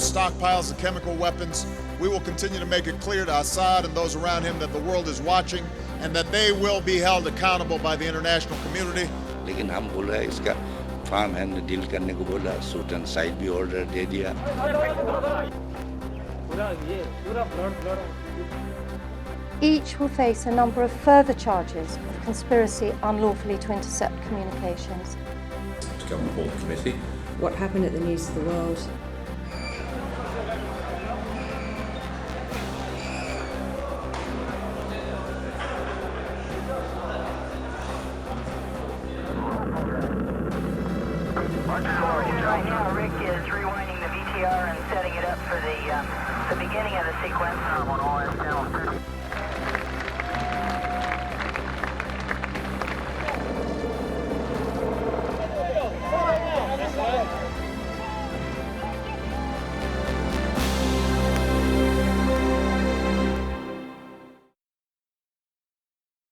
stockpiles of chemical weapons. We will continue to make it clear to Assad and those around him that the world is watching and that they will be held accountable by the international community. लेकिन हम बोल रहे हैं इसका farm hand deal करने को बोला, suit and side भी ऑर्डर दे दिया. Each will face a number of further charges of conspiracy unlawfully to intercept communications. To come before the committee. What happened at the News of the World? Right now, Rick is rewinding the VTR and setting it up for the beginning of the sequence.